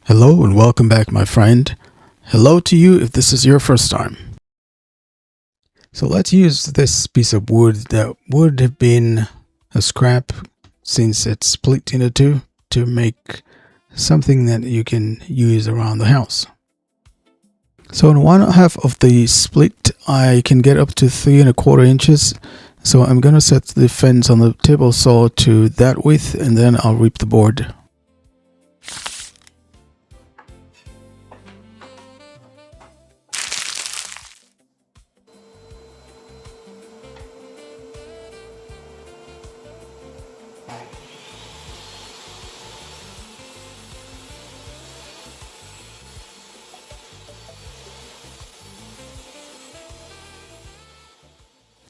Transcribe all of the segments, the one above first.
Hello and welcome back, my friend. Hello to you if this is your first time. So let's use this piece of wood that would have been a scrap since it's split into two to make something that you can use around the house. So in one half of the split, I can get up to 3¼ inches. So I'm going to set the fence on the table saw to that width and then I'll reap the board.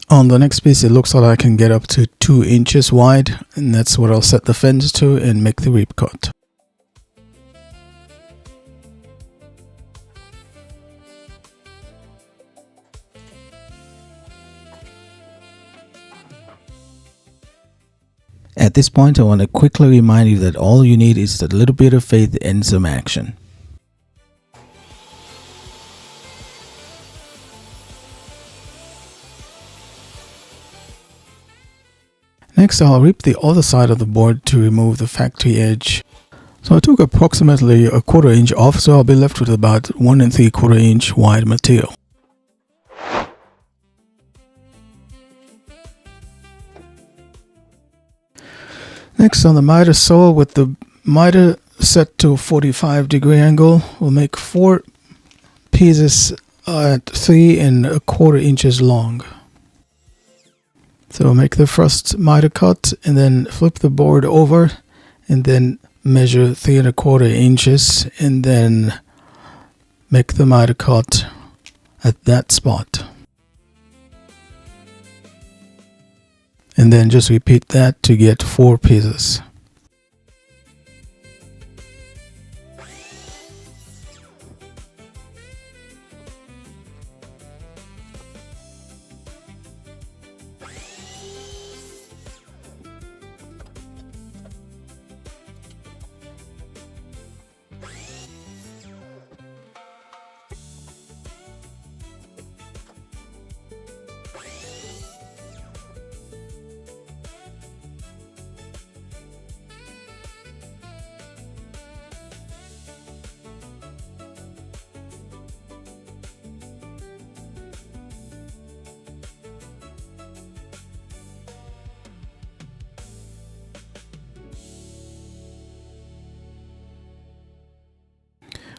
On the next piece, it looks like I can get up to 2 inches wide, and that's what I'll set the fence to and make the reap cut. At this point, I want to quickly remind you that all you need is a little bit of faith and some action. Next, I'll reap the other side of the board to remove the factory edge. So I took approximately a 1/4 inch off, so I'll be left with about 1 3/4 inch wide material. Next, on the miter saw with the miter set to a 45-degree angle, we'll make 4 pieces at 3¼ inches long. So we'll make the first miter cut and then flip the board over and then measure 3¼ inches and then make the miter cut at that spot. And then just repeat that to get 4 pieces.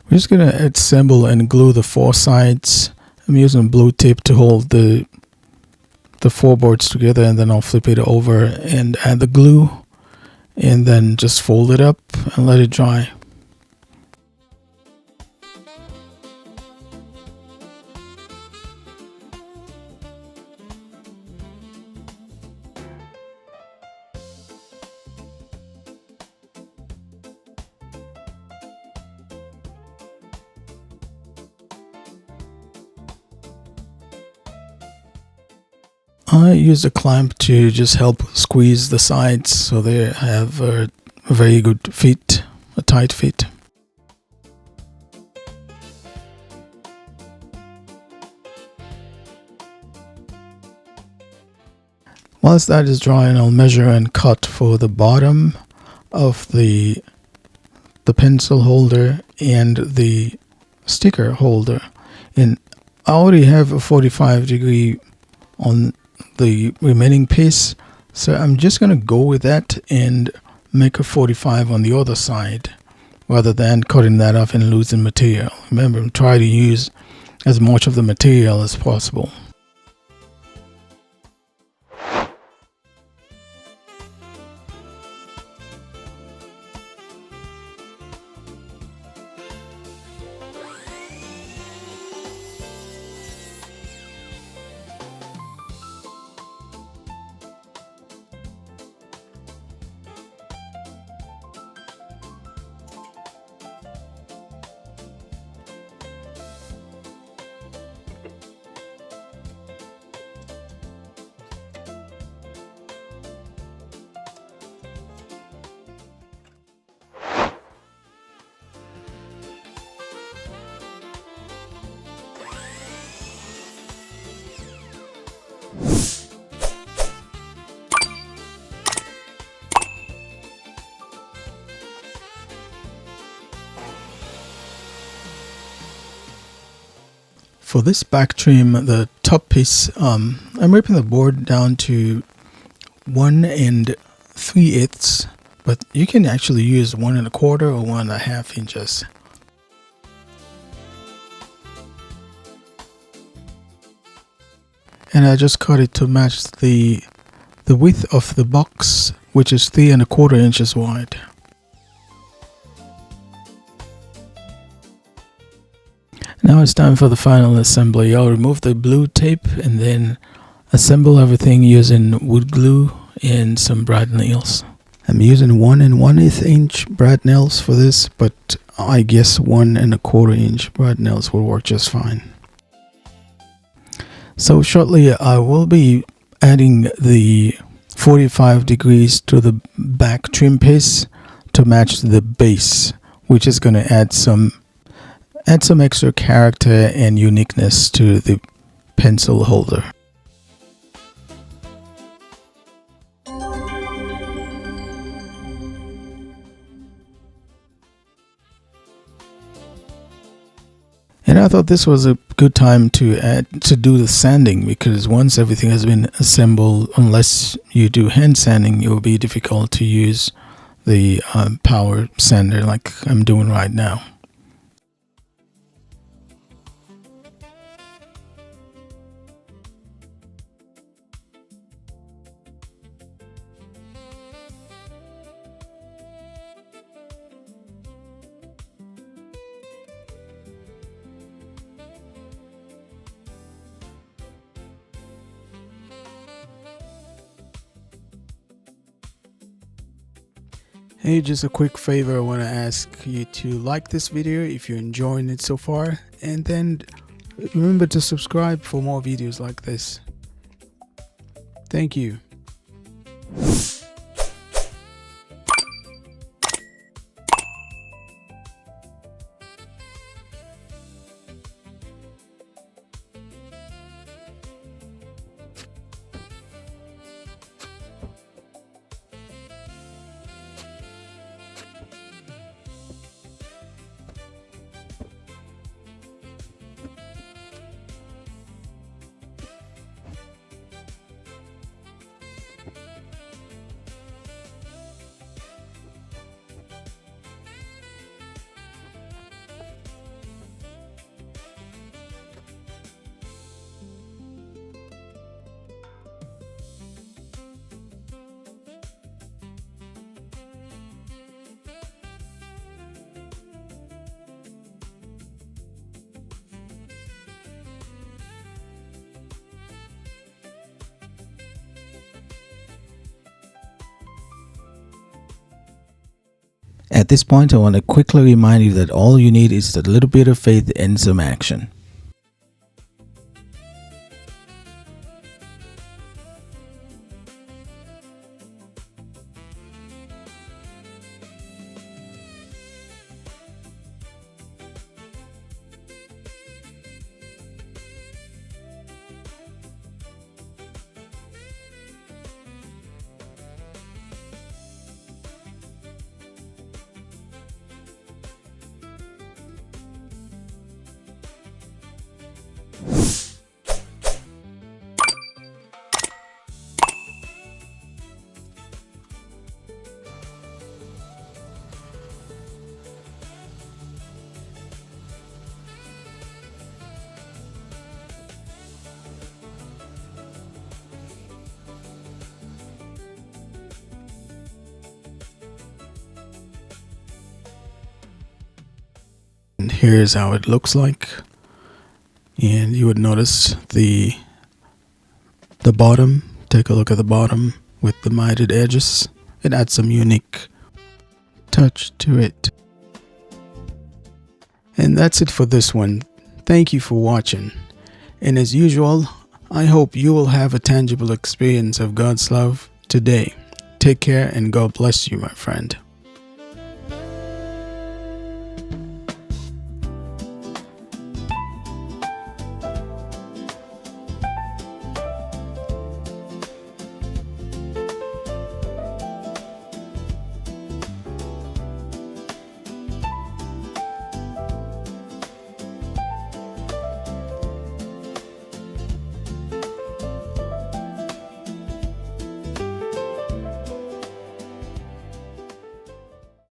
We're just going to assemble and glue the 4 sides. I'm using blue tape to hold the 4 boards together, and then I'll flip it over and add the glue and then just fold it up and let it dry. I use a clamp to just help squeeze the sides so they have a very good fit, a tight fit. Once that is drying, I'll measure and cut for the bottom of the pencil holder and the sticker holder. And I already have a 45-degree on the remaining piece, so I'm just going to go with that and make a 45 on the other side rather than cutting that off and losing material. Remember, try to use as much of the material as possible. For this back trim, the top piece, I'm ripping the board down to 1 3/8, but you can actually use 1 1/4 or 1 1/2 inches. And I just cut it to match the width of the box, which is 3 1/4 inches wide. Now it's time for the final assembly. I'll remove the blue tape and then assemble everything using wood glue and some brad nails. I'm using 1 1/8 inch brad nails for this, but I guess 1 1/4 inch brad nails will work just fine. So shortly I will be adding the 45 degrees to the back trim piece to match the base, which is going to add some extra character and uniqueness to the pencil holder. And I thought this was a good time to do the sanding, because once everything has been assembled, unless you do hand sanding, it will be difficult to use the power sander like I'm doing right now. Hey, just a quick favor, I want to ask you to like this video if you're enjoying it so far, and then remember to subscribe for more videos like this. Thank you. At this point, I want to quickly remind you that all you need is a little bit of faith and some action. And here's how it looks like, and you would notice the bottom. Take a look at the bottom with the mitred edges. It adds some unique touch to it. And that's it for this one. Thank you for watching, and as usual, I hope you will have a tangible experience of God's love today. Take care and God bless you, my friend.